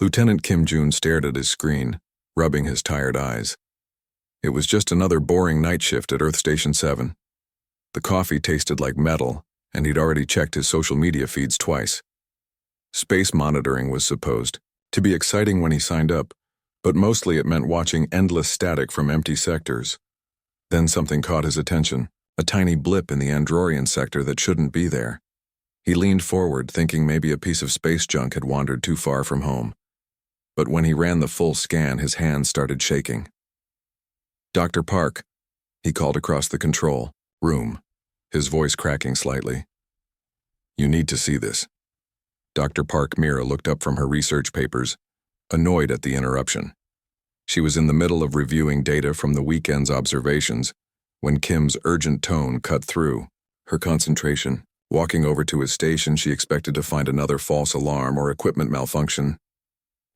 Lieutenant Kim Jun stared at his screen, rubbing his tired eyes. It was just another boring night shift at Earth Station 7. The coffee tasted like metal, and he'd already checked his social media feeds twice. Space monitoring was supposed to be exciting when he signed up, but mostly it meant watching endless static from empty sectors. Then something caught his attention, a tiny blip in the Androrian sector that shouldn't be there. He leaned forward, thinking maybe a piece of space junk had wandered too far from home. But when he ran the full scan, his hands started shaking. "Dr. Park," he called across the control room, his voice cracking slightly. "You need to see this." Dr. Park Mira looked up from her research papers, annoyed at the interruption. She was in the middle of reviewing data from the weekend's observations when Kim's urgent tone cut through her concentration. Walking over to his station, she expected to find another false alarm or equipment malfunction.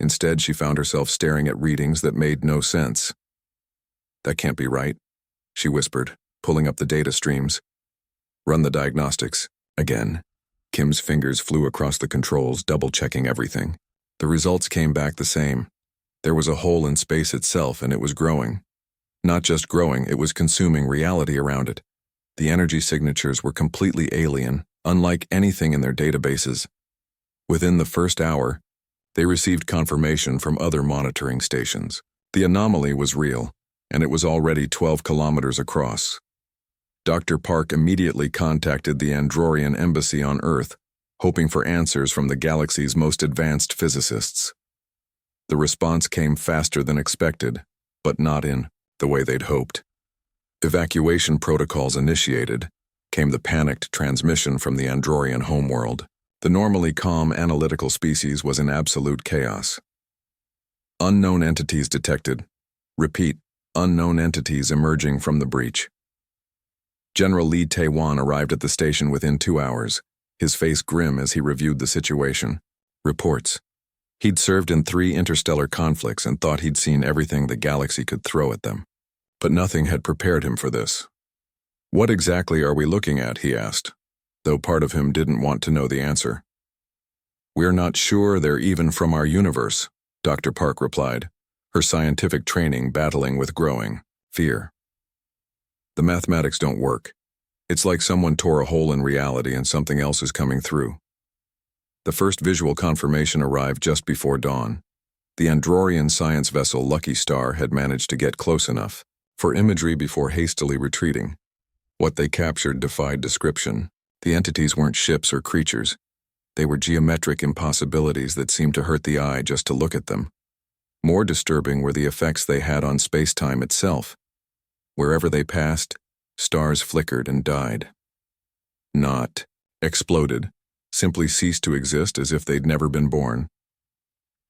Instead, she found herself staring at readings that made no sense. "That can't be right," she whispered, pulling up the data streams. "Run the diagnostics." Again, Kim's fingers flew across the controls, double-checking everything. The results came back the same. There was a hole in space itself, and it was growing. Not just growing, it was consuming reality around it. The energy signatures were completely alien, unlike anything in their databases. Within the first hour, they received confirmation from other monitoring stations. The anomaly was real, and it was already 12 kilometers across. Dr. Park immediately contacted the Androrian embassy on Earth, hoping for answers from the galaxy's most advanced physicists. The response came faster than expected, but not in the way they'd hoped. Evacuation protocols initiated, came the panicked transmission from the Androrian homeworld. The normally calm analytical species was in absolute chaos. "Unknown entities detected. Repeat, unknown entities emerging from the breach." General Lee Tae-wan arrived at the station within 2 hours, his face grim as he reviewed the situation. Reports. He'd served in 3 interstellar conflicts and thought he'd seen everything the galaxy could throw at them. But nothing had prepared him for this. "What exactly are we looking at?" he asked, though part of him didn't want to know the answer. "We're not sure they're even from our universe," Dr. Park replied, her scientific training battling with growing fear. "The mathematics don't work. It's like someone tore a hole in reality and something else is coming through." The first visual confirmation arrived just before dawn. The Androrian science vessel Lucky Star had managed to get close enough for imagery before hastily retreating. What they captured defied description. The entities weren't ships or creatures. They were geometric impossibilities that seemed to hurt the eye just to look at them. More disturbing were the effects they had on space-time itself. Wherever they passed, stars flickered and died. Not exploded, simply ceased to exist as if they'd never been born.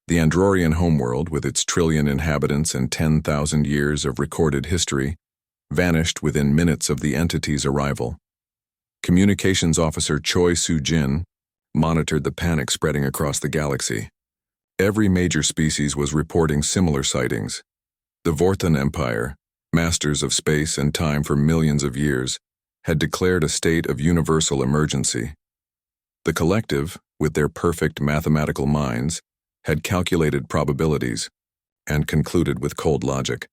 The Androrian homeworld, with its 1 trillion inhabitants and 10,000 years of recorded history, vanished within minutes of the entity's arrival. Communications Officer Choi Soo-jin monitored the panic spreading across the galaxy. Every major species was reporting similar sightings. The Vorthan Empire, masters of space and time for millions of years, had declared a state of universal emergency. The collective, with their perfect mathematical minds, had calculated probabilities and concluded with cold logic.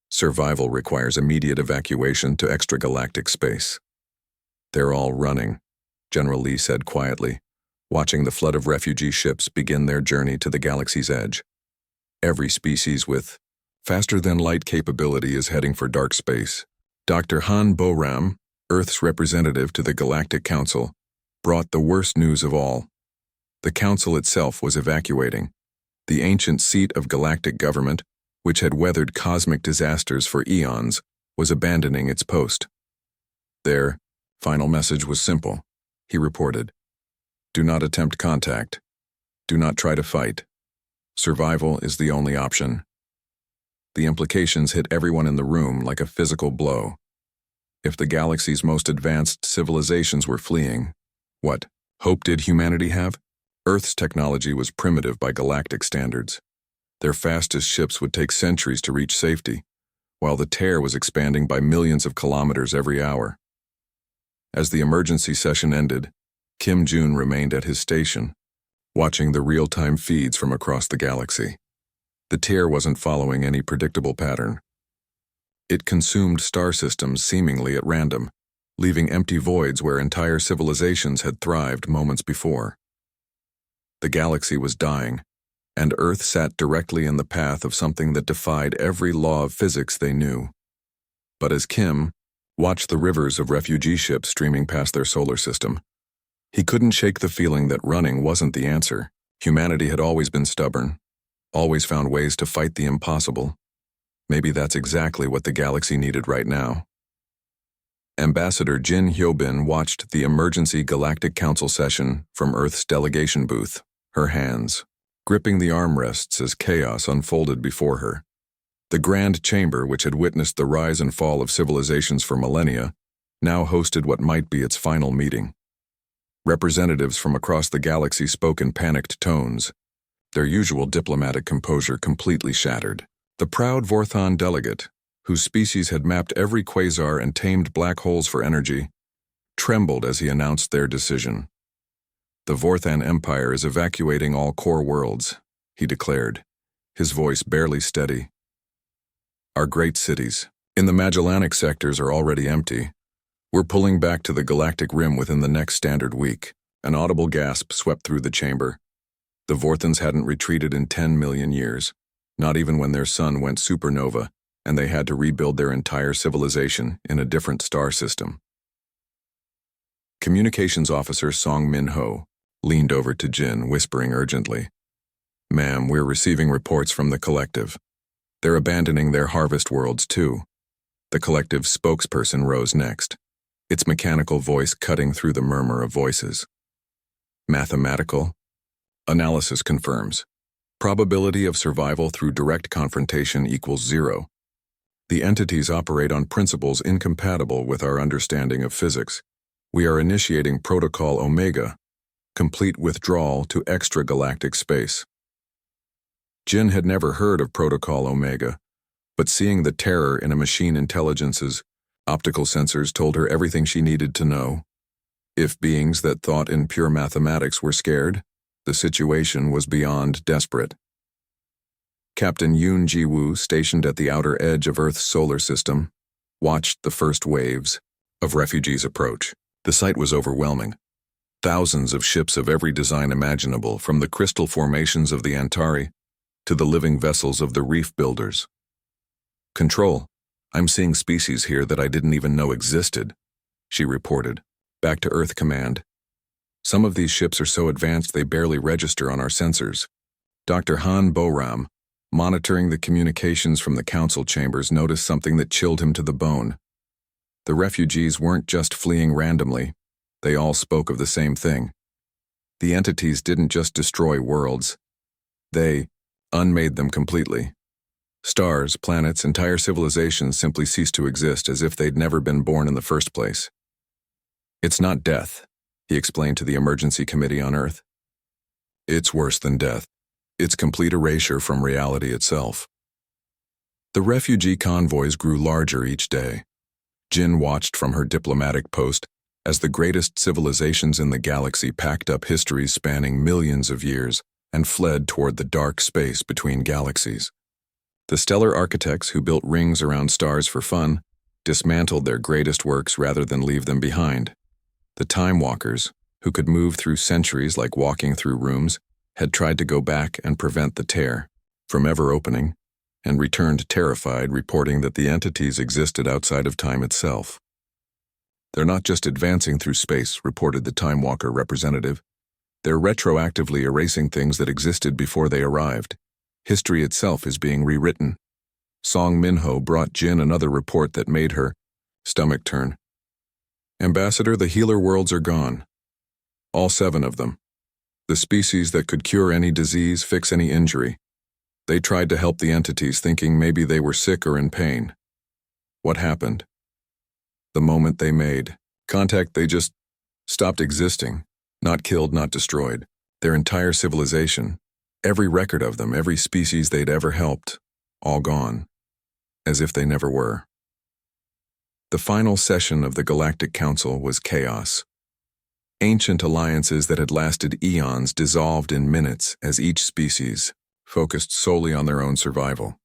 Survival requires immediate evacuation to extragalactic space. "They're all running," General Lee said quietly, watching the flood of refugee ships begin their journey to the galaxy's edge. Every species with faster-than-light capability is heading for dark space. Dr. Han Bo-ram, Earth's representative to the Galactic Council, brought the worst news of all. The Council itself was evacuating. The ancient seat of galactic government, which had weathered cosmic disasters for eons, was abandoning its post. Their final message was simple, he reported. "Do not attempt contact. Do not try to fight. Survival is the only option." The implications hit everyone in the room like a physical blow. If the galaxy's most advanced civilizations were fleeing, what hope did humanity have? Earth's technology was primitive by galactic standards. Their fastest ships would take centuries to reach safety, while the tear was expanding by millions of kilometers every hour. As the emergency session ended, Kim Jun remained at his station, watching the real-time feeds from across the galaxy. The tear wasn't following any predictable pattern. It consumed star systems seemingly at random, leaving empty voids where entire civilizations had thrived moments before. The galaxy was dying, and Earth sat directly in the path of something that defied every law of physics they knew. But as Kim watched the rivers of refugee ships streaming past their solar system, he couldn't shake the feeling that running wasn't the answer. Humanity had always been stubborn, always found ways to fight the impossible. Maybe that's exactly what the galaxy needed right now. Ambassador Jin Hyobin watched the emergency Galactic Council session from Earth's delegation booth, her hands gripping the armrests as chaos unfolded before her. The Grand Chamber, which had witnessed the rise and fall of civilizations for millennia, now hosted what might be its final meeting. Representatives from across the galaxy spoke in panicked tones, their usual diplomatic composure completely shattered. The proud Vorthon delegate, whose species had mapped every quasar and tamed black holes for energy, trembled as he announced their decision. The Vorthan Empire is evacuating all core worlds, he declared, his voice barely steady. Our great cities in the Magellanic sectors are already empty. We're pulling back to the galactic rim within the next standard week. An audible gasp swept through the chamber. The Vorthans hadn't retreated in 10 million years, not even when their sun went supernova, and they had to rebuild their entire civilization in a different star system. Communications Officer Song Min-ho leaned over to Jin, whispering urgently, "Ma'am, we're receiving reports from the collective. They're abandoning their harvest worlds too." The collective's spokesperson rose next, its mechanical voice cutting through the murmur of voices. "Mathematical analysis confirms. Probability of survival through direct confrontation equals 0. The entities operate on principles incompatible with our understanding of physics. We are initiating Protocol Omega, complete withdrawal to extragalactic space." Jin had never heard of Protocol Omega, but seeing the terror in a machine intelligence's optical sensors told her everything she needed to know. If beings that thought in pure mathematics were scared, the situation was beyond desperate. Captain Yoon Ji-woo, stationed at the outer edge of Earth's solar system, watched the first waves of refugees approach. The sight was overwhelming. Thousands of ships of every design imaginable, from the crystal formations of the Antari to the living vessels of the reef builders. "Control, I'm seeing species here that I didn't even know existed," she reported, back to Earth Command. "Some of these ships are so advanced they barely register on our sensors." Dr. Han Boram, monitoring the communications from the council chambers, noticed something that chilled him to the bone. The refugees weren't just fleeing randomly. They all spoke of the same thing. The entities didn't just destroy worlds. They unmade them completely. Stars, planets, entire civilizations simply ceased to exist as if they'd never been born in the first place. "It's not death," he explained to the emergency committee on Earth. "It's worse than death. It's complete erasure from reality itself." The refugee convoys grew larger each day. Jin watched from her diplomatic post as the greatest civilizations in the galaxy packed up histories spanning millions of years and fled toward the dark space between galaxies. The stellar architects who built rings around stars for fun dismantled their greatest works rather than leave them behind. The time walkers, who could move through centuries like walking through rooms, had tried to go back and prevent the tear from ever opening, and returned terrified, reporting that the entities existed outside of time itself. "They're not just advancing through space," reported the Time Walker representative. "They're retroactively erasing things that existed before they arrived. History itself is being rewritten." Song Min-ho brought Jin another report that made her stomach turn. "Ambassador, the healer worlds are gone. All 7 of them. The species that could cure any disease, fix any injury. They tried to help the entities, thinking maybe they were sick or in pain. What happened? The moment they made contact, they just stopped existing. Not killed, not destroyed. Their entire civilization, every record of them, every species they'd ever helped, all gone, as if they never were." The final session of the Galactic Council was chaos. Ancient alliances that had lasted eons dissolved in minutes as each species focused solely on their own survival.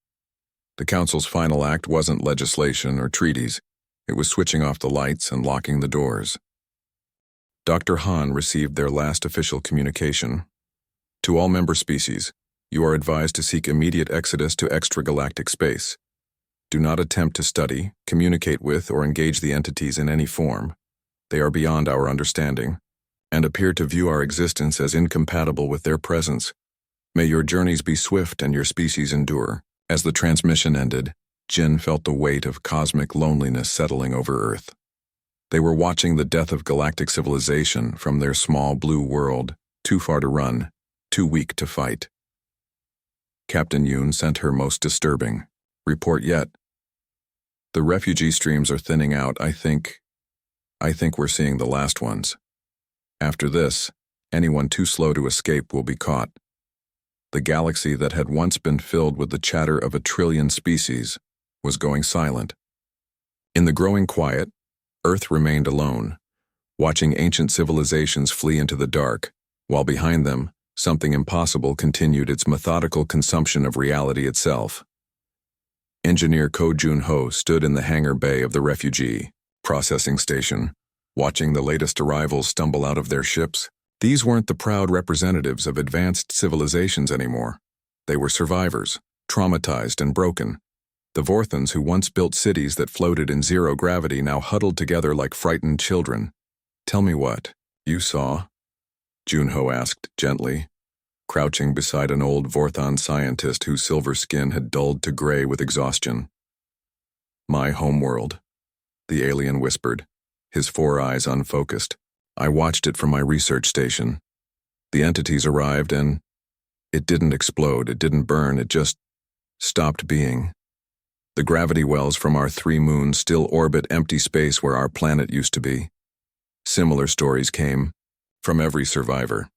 The Council's final act wasn't legislation or treaties. It was switching off the lights and locking the doors. Dr. Han received their last official communication. To all member species, you are advised to seek immediate exodus to extragalactic space. Do not attempt to study, communicate with, or engage the entities in any form. They are beyond our understanding, and appear to view our existence as incompatible with their presence. May your journeys be swift and your species endure. As the transmission ended, Jin felt the weight of cosmic loneliness settling over Earth. They were watching the death of galactic civilization from their small blue world, too far to run, too weak to fight. Captain Yoon sent her most disturbing report yet. The refugee streams are thinning out, I think we're seeing the last ones. After this, anyone too slow to escape will be caught. The galaxy that had once been filled with the chatter of 1 trillion species was going silent. In the growing quiet, Earth remained alone, watching ancient civilizations flee into the dark, while behind them, something impossible continued its methodical consumption of reality itself. Engineer Ko Jun-ho stood in the hangar bay of the refugee processing station, watching the latest arrivals stumble out of their ships. These weren't the proud representatives of advanced civilizations anymore. They were survivors, traumatized and broken. The Vorthans who once built cities that floated in zero gravity now huddled together like frightened children. Tell me what you saw? Jun-ho asked gently, crouching beside an old Vorthon scientist whose silver skin had dulled to gray with exhaustion. My homeworld, the alien whispered, his 4 eyes unfocused. I watched it from my research station. The entities arrived and it didn't explode, it didn't burn, it just stopped being. The gravity wells from our 3 moons still orbit empty space where our planet used to be. Similar stories came from every survivor.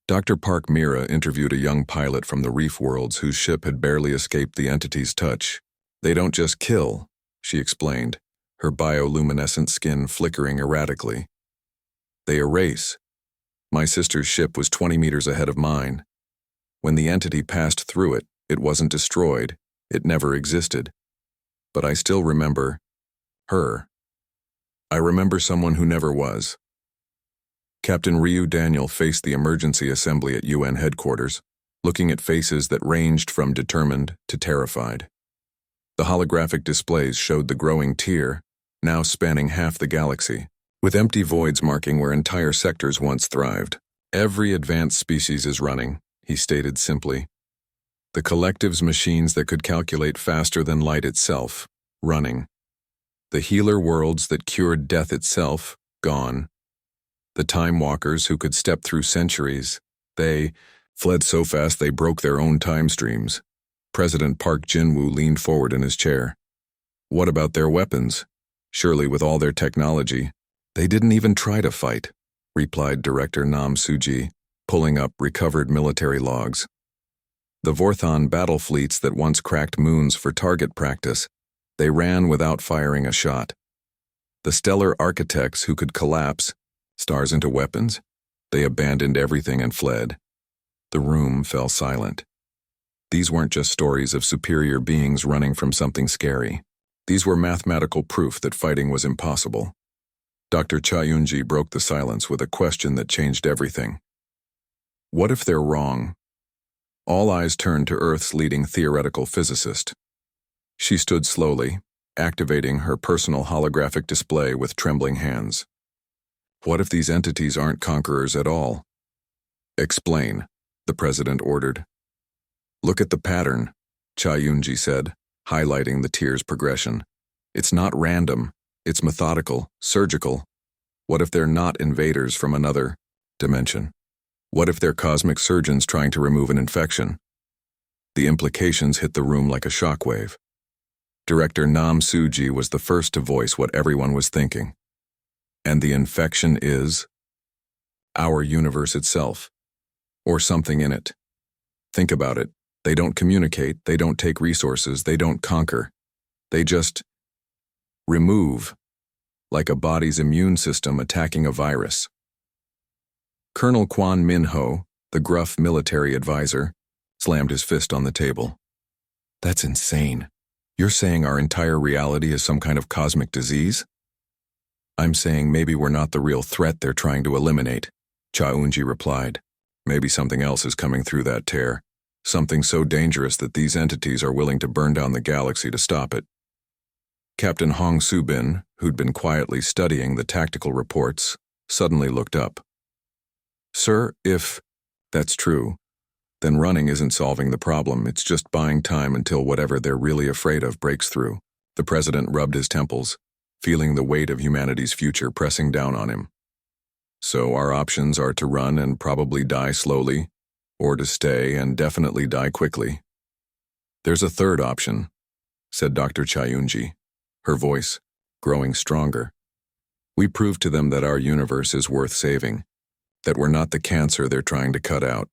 Dr. Park Mira interviewed a young pilot from the reef worlds whose ship had barely escaped the entity's touch. They don't just kill, she explained, her bioluminescent skin flickering erratically. They erase. My sister's ship was 20 meters ahead of mine. When the entity passed through it, it wasn't destroyed. It never existed. But I still remember her. I remember someone who never was. Captain Ryu Daniel faced the emergency assembly at UN headquarters, looking at faces that ranged from determined to terrified. The holographic displays showed the growing tier, now spanning half the galaxy, with empty voids marking where entire sectors once thrived. Every advanced species is running, he stated simply. The collective's machines that could calculate faster than light itself, running. The healer worlds that cured death itself, gone. The time walkers who could step through centuries, they fled so fast they broke their own time streams. President Park Jin-woo leaned forward in his chair. What about their weapons? Surely with all their technology, they didn't even try to fight, replied Director Nam Soo-ji, pulling up recovered military logs. The Vorthon battle fleets that once cracked moons for target practice, they ran without firing a shot. The stellar architects who could collapse stars into weapons, they abandoned everything and fled. The room fell silent. These weren't just stories of superior beings running from something scary. These were mathematical proof that fighting was impossible. Dr. Cha Yun-ji broke the silence with a question that changed everything. What if they're wrong? All eyes turned to Earth's leading theoretical physicist. She stood slowly, activating her personal holographic display with trembling hands. What if these entities aren't conquerors at all? Explain, the president ordered. Look at the pattern, Cha Yun-ji said, highlighting the tier's progression. It's not random, it's methodical, surgical. What if they're not invaders from another dimension? What if they're cosmic surgeons trying to remove an infection? The implications hit the room like a shockwave. Director Nam Soo-ji was the first to voice what everyone was thinking. And the infection is our universe itself, or something in it. Think about it. They don't communicate, they don't take resources, they don't conquer. They just remove, like a body's immune system attacking a virus. Colonel Quan Min-ho, the gruff military advisor, slammed his fist on the table. That's insane. You're saying our entire reality is some kind of cosmic disease? I'm saying maybe we're not the real threat they're trying to eliminate, Cha Eun-ji replied. Maybe something else is coming through that tear. Something so dangerous that these entities are willing to burn down the galaxy to stop it. Captain Hong Soo-bin, who'd been quietly studying the tactical reports, suddenly looked up. Sir, if that's true, then running isn't solving the problem, it's just buying time until whatever they're really afraid of breaks through. The president rubbed his temples, feeling the weight of humanity's future pressing down on him. So our options are to run and probably die slowly, or to stay and definitely die quickly. There's a third option, said Dr. Cha Eun-ji, her voice growing stronger. We proved to them that our universe is worth saving, that we're not the cancer they're trying to cut out.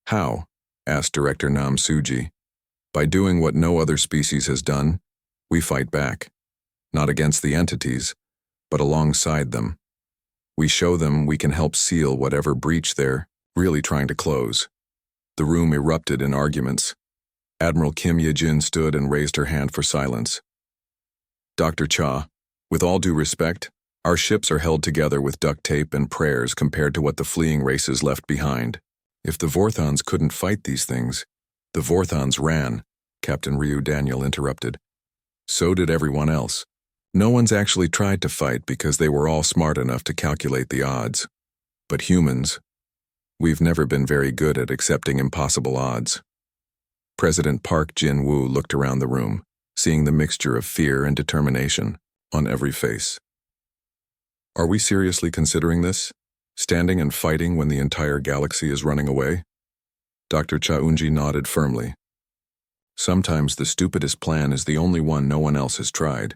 How? Asked Director Nam Soo-ji. By doing what no other species has done, we fight back. Not against the entities, but alongside them. We show them we can help seal whatever breach they're really trying to close. The room erupted in arguments. Admiral Kim Ye-jin stood and raised her hand for silence. Dr. Cha, with all due respect, our ships are held together with duct tape and prayers compared to what the fleeing races left behind. If the Vorthons couldn't fight these things, the Vorthons ran, Captain Ryu Daniel interrupted. So did everyone else. No one's actually tried to fight because they were all smart enough to calculate the odds. But humans, we've never been very good at accepting impossible odds. President Park Jin-woo looked around the room, seeing the mixture of fear and determination on every face. Are we seriously considering this? Standing and fighting when the entire galaxy is running away? Dr. Cha Eun-ji nodded firmly. Sometimes the stupidest plan is the only one no one else has tried.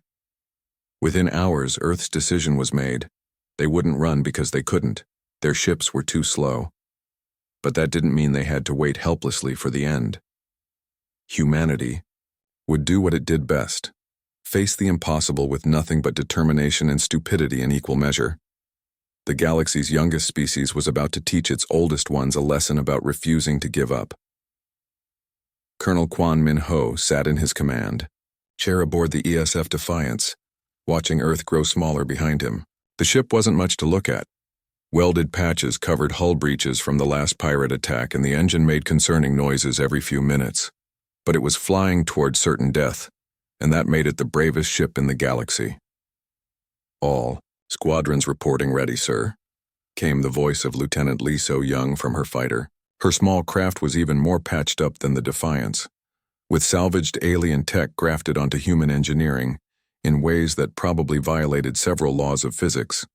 Within hours, Earth's decision was made. They wouldn't run because they couldn't. Their ships were too slow. But that didn't mean they had to wait helplessly for the end. Humanity would do what it did best, face the impossible with nothing but determination and stupidity in equal measure. The galaxy's youngest species was about to teach its oldest ones a lesson about refusing to give up. Colonel Quan Min-ho sat in his command, chair aboard the ESF Defiance, watching Earth grow smaller behind him. The ship wasn't much to look at. Welded patches covered hull breaches from the last pirate attack, and the engine made concerning noises every few minutes. But it was flying toward certain death, and that made it the bravest ship in the galaxy. All squadrons reporting ready, sir, came the voice of Lieutenant Lee So-young from her fighter. Her small craft was even more patched up than the Defiance, with salvaged alien tech grafted onto human engineering in ways that probably violated several laws of physics.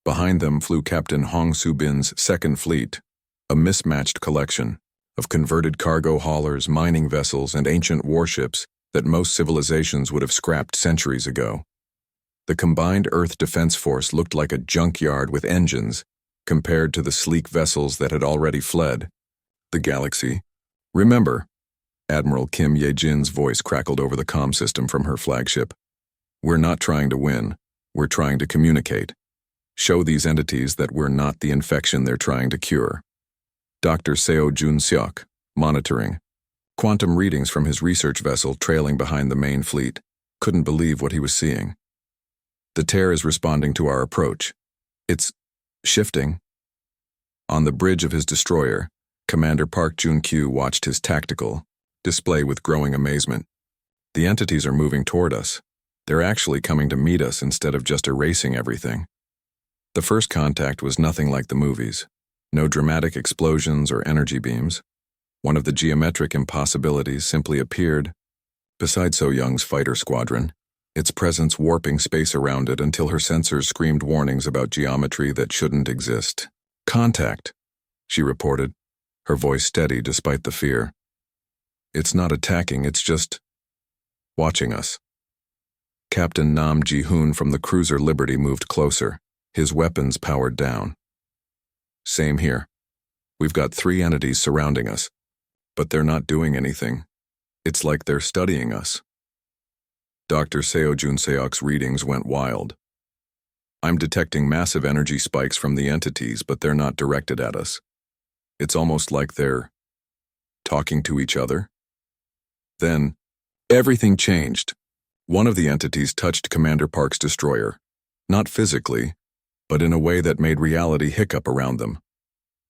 Behind them flew Captain Hong Soo-bin's Second Fleet, a mismatched collection of converted cargo haulers, mining vessels, and ancient warships that most civilizations would have scrapped centuries ago. The combined Earth Defense Force looked like a junkyard with engines compared to the sleek vessels that had already fled. The galaxy. Remember, Admiral Kim Ye-jin's voice crackled over the comm system from her flagship. We're not trying to win. We're trying to communicate. Show these entities that we're not the infection they're trying to cure. Dr. Seo Jun-seok, monitoring quantum readings from his research vessel trailing behind the main fleet, couldn't believe what he was seeing. The tear is responding to our approach. It's shifting. On the bridge of his destroyer, Commander Park Jun-kyu watched his tactical display with growing amazement. The entities are moving toward us. They're actually coming to meet us instead of just erasing everything. The first contact was nothing like the movies. No dramatic explosions or energy beams. One of the geometric impossibilities simply appeared beside So-young's fighter squadron, its presence warping space around it until her sensors screamed warnings about geometry that shouldn't exist. Contact, she reported, her voice steady despite the fear. It's not attacking, it's just watching us. Captain Nam Ji-hoon from the cruiser Liberty moved closer, his weapons powered down. Same here. We've got 3 entities surrounding us, but they're not doing anything. It's like they're studying us. Dr. Seo Jun-seok's readings went wild. I'm detecting massive energy spikes from the entities, but they're not directed at us. It's almost like they're talking to each other. Then, everything changed. One of the entities touched Commander Park's destroyer, not physically, but in a way that made reality hiccup around them.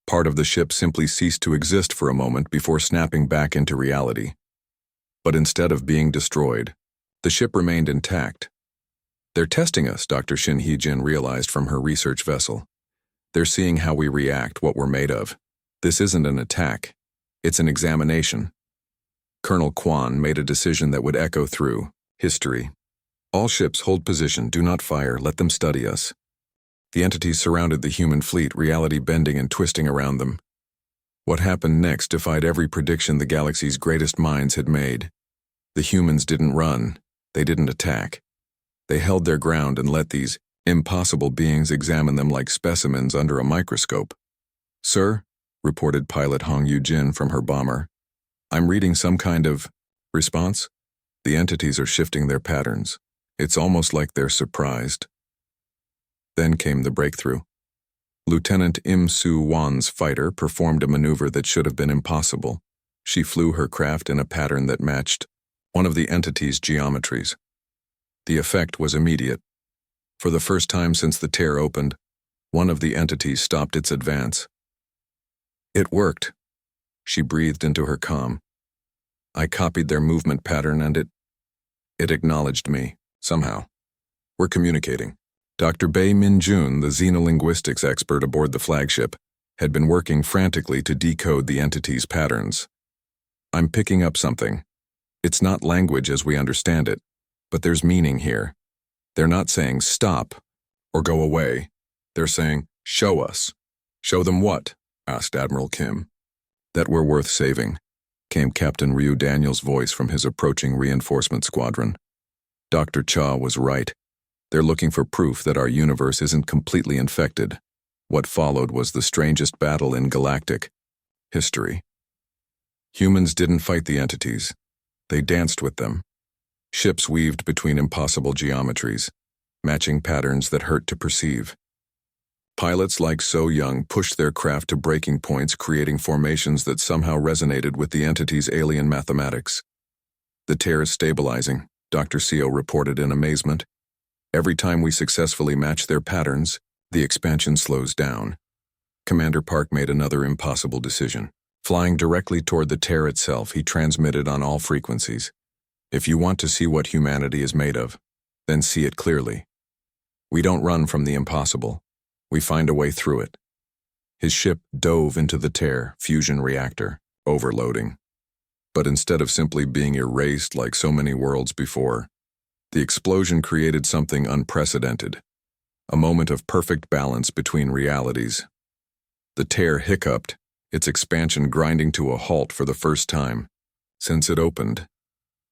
Part of the ship simply ceased to exist for a moment before snapping back into reality. But instead of being destroyed, the ship remained intact. They're testing us, Dr. Shin Hee-jin realized from her research vessel. They're seeing how we react, what we're made of. This isn't an attack. It's an examination. Colonel Kwan made a decision that would echo through history. All ships hold position, do not fire, let them study us. The entities surrounded the human fleet, reality bending and twisting around them. What happened next defied every prediction the galaxy's greatest minds had made. The humans didn't run, they didn't attack. They held their ground and let these impossible beings examine them like specimens under a microscope. "Sir," reported pilot Hong Yu-jin from her bomber, "I'm reading some kind of response. The entities are shifting their patterns. It's almost like they're surprised." Then came the breakthrough. Lieutenant Im Soo-won's fighter performed a maneuver that should have been impossible. She flew her craft in a pattern that matched one of the entity's geometries. The effect was immediate. For the first time since the tear opened, one of the entities stopped its advance. "It worked," she breathed into her calm. "I copied their movement pattern and it acknowledged me, somehow. We're communicating." Dr. Bae Min-jun, the xenolinguistics expert aboard the flagship, had been working frantically to decode the entity's patterns. "I'm picking up something. It's not language as we understand it, but there's meaning here. They're not saying stop or go away. They're saying, show us." "Show them what?" asked Admiral Kim. "That we're worth saving," came Captain Ryu Daniels' voice from his approaching reinforcement squadron. Dr. Cha was right. They're looking for proof that our universe isn't completely infected. What followed was the strangest battle in galactic history. Humans didn't fight the entities. They danced with them. Ships weaved between impossible geometries, matching patterns that hurt to perceive. Pilots like So Young pushed their craft to breaking points, creating formations that somehow resonated with the entity's alien mathematics. "The tear is stabilizing," Dr. Seo reported in amazement. "Every time we successfully match their patterns, the expansion slows down." Commander Park made another impossible decision. Flying directly toward the tear itself, he transmitted on all frequencies. "If you want to see what humanity is made of, then see it clearly. We don't run from the impossible. We find a way through it." His ship dove into the tear fusion reactor, overloading. But instead of simply being erased like so many worlds before, the explosion created something unprecedented, a moment of perfect balance between realities. The tear hiccuped, its expansion grinding to a halt for the first time since it opened.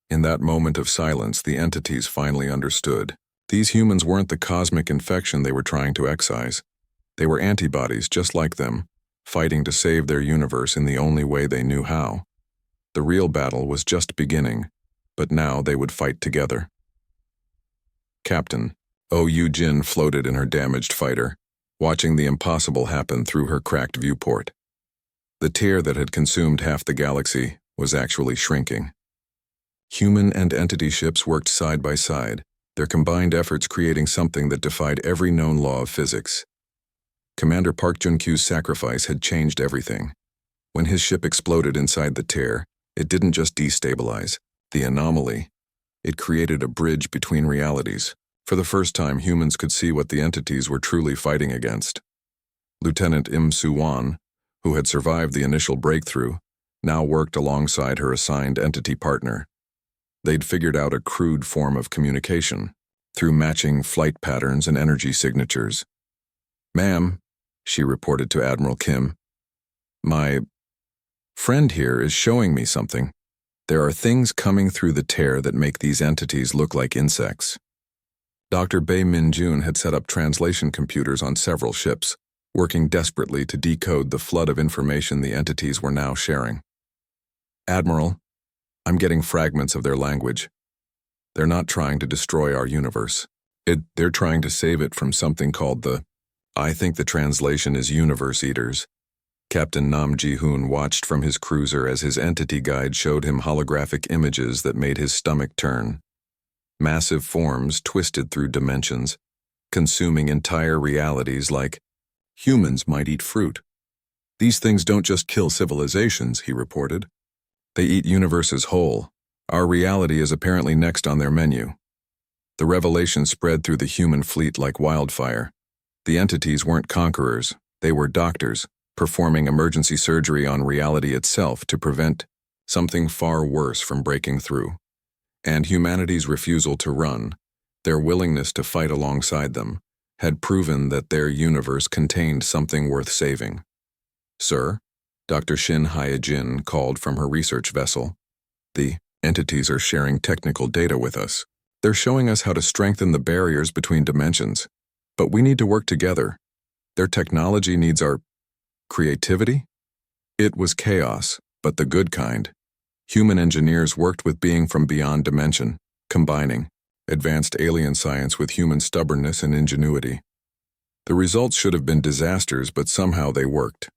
In that moment of silence, the entities finally understood. These humans weren't the cosmic infection they were trying to excise. They were antibodies just like them, fighting to save their universe in the only way they knew how. The real battle was just beginning, but now they would fight together. Captain Oh Yu-jin floated in her damaged fighter, watching the impossible happen through her cracked viewport. The tear that had consumed half the galaxy was actually shrinking. Human and entity ships worked side by side, their combined efforts creating something that defied every known law of physics. Commander Park Jun-kyu's sacrifice had changed everything. When his ship exploded inside the tear, it didn't just destabilize the anomaly. It created a bridge between realities. For the first time, humans could see what the entities were truly fighting against. Lieutenant Im Soo-won, who had survived the initial breakthrough, now worked alongside her assigned entity partner. They'd figured out a crude form of communication through matching flight patterns and energy signatures. "Ma'am," she reported to Admiral Kim, "my friend here is showing me something. There are things coming through the tear that make these entities look like insects." Dr. Bae Min-jun had set up translation computers on several ships, working desperately to decode the flood of information the entities were now sharing. "Admiral, I'm getting fragments of their language. They're not trying to destroy our universe. They're trying to save it from something called I think the translation is Universe Eaters. Captain Nam Ji-hoon watched from his cruiser as his entity guide showed him holographic images that made his stomach turn. Massive forms twisted through dimensions, consuming entire realities like humans might eat fruit. These things don't just kill civilizations, he reported. They eat universes whole. Our reality is apparently next on their menu. The revelation spread through the human fleet like wildfire. The entities weren't conquerors, they were doctors, performing emergency surgery on reality itself to prevent something far worse from breaking through. And humanity's refusal to run, their willingness to fight alongside them, had proven that their universe contained something worth saving. Sir, Dr. Shin Hyejin called from her research vessel. The entities are sharing technical data with us. They're showing us how to strengthen the barriers between dimensions. But we need to work together. Their technology needs our creativity? It was chaos, but the good kind. Human engineers worked with being from beyond dimension, combining advanced alien science with human stubbornness and ingenuity. The results should have been disasters, but somehow they worked.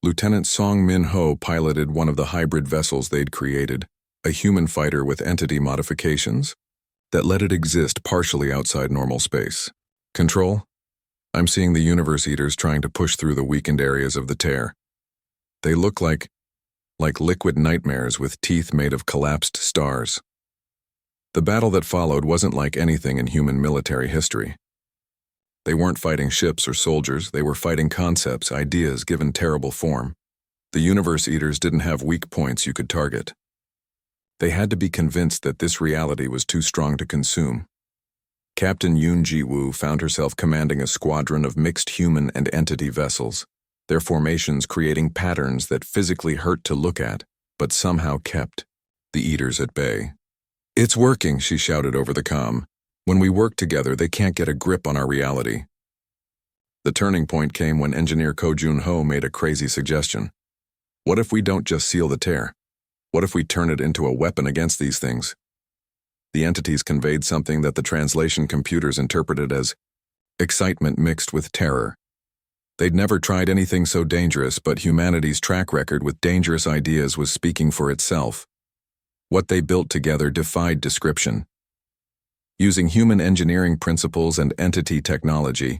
Lieutenant Song Min-ho piloted one of the hybrid vessels they'd created, a human fighter with entity modifications that let it exist partially outside normal space. Control? I'm seeing the Universe Eaters trying to push through the weakened areas of the tear. They look like liquid nightmares with teeth made of collapsed stars. The battle that followed wasn't like anything in human military history. They weren't fighting ships or soldiers, they were fighting concepts, ideas given terrible form. The Universe Eaters didn't have weak points you could target. They had to be convinced that this reality was too strong to consume. Captain Yoon Ji-woo found herself commanding a squadron of mixed human and entity vessels, their formations creating patterns that physically hurt to look at, but somehow kept the Eaters at bay. It's working, she shouted over the comm. When we work together, they can't get a grip on our reality. The turning point came when engineer Ko Jun-ho made a crazy suggestion. What if we don't just seal the tear? What if we turn it into a weapon against these things? The entities conveyed something that the translation computers interpreted as excitement mixed with terror. They'd never tried anything so dangerous, but humanity's track record with dangerous ideas was speaking for itself. What they built together defied description. Using human engineering principles and entity technology,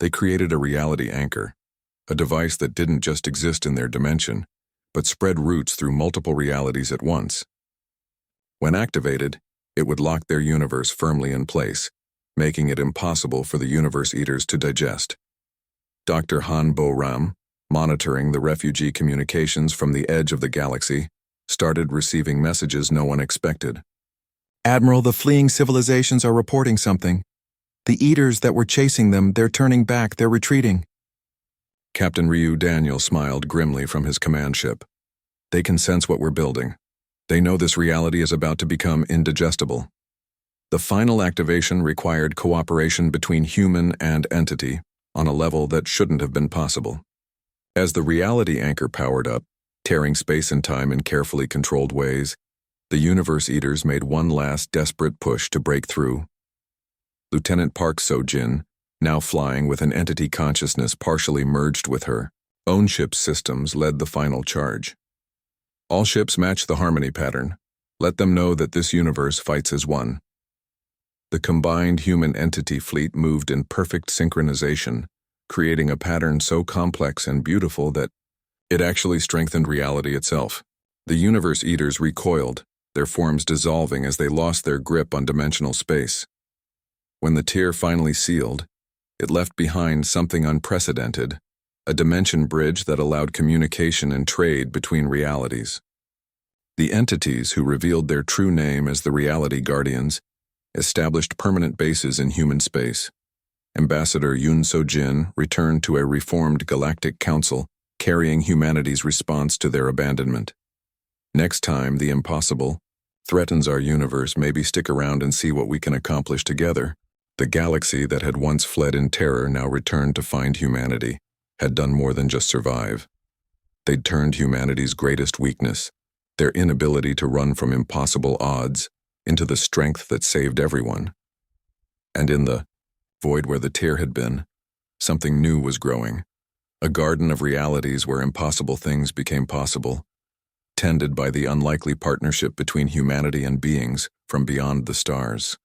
they created a reality anchor, a device that didn't just exist in their dimension, but spread roots through multiple realities at once. When activated, it would lock their universe firmly in place, making it impossible for the Universe Eaters to digest. Dr. Han Bo-ram, monitoring the refugee communications from the edge of the galaxy, started receiving messages no one expected. Admiral, the fleeing civilizations are reporting something. The Eaters that were chasing them, they're turning back, they're retreating. Captain Ryu Daniel smiled grimly from his command ship. They can sense what we're building. They know this reality is about to become indigestible. The final activation required cooperation between human and entity on a level that shouldn't have been possible. As the reality anchor powered up, tearing space and time in carefully controlled ways, the Universe Eaters made one last desperate push to break through. Lieutenant Park So-jin, now flying with an entity consciousness partially merged with her own ship's systems, led the final charge. All ships match the harmony pattern. Let them know that this universe fights as one. The combined human entity fleet moved in perfect synchronization, creating a pattern so complex and beautiful that it actually strengthened reality itself. The Universe Eaters recoiled, their forms dissolving as they lost their grip on dimensional space. When the tear finally sealed, it left behind something unprecedented, a dimension bridge that allowed communication and trade between realities. The entities who revealed their true name as the Reality Guardians established permanent bases in human space. Ambassador Yoon So-jin returned to a reformed Galactic Council, carrying humanity's response to their abandonment. Next time the impossible threatens our universe, maybe stick around and see what we can accomplish together. The galaxy that had once fled in terror now returned to find humanity, had done more than just survive. They'd turned humanity's greatest weakness, their inability to run from impossible odds, into the strength that saved everyone. And in the void where the tear had been, something new was growing. A garden of realities where impossible things became possible, tended by the unlikely partnership between humanity and beings from beyond the stars.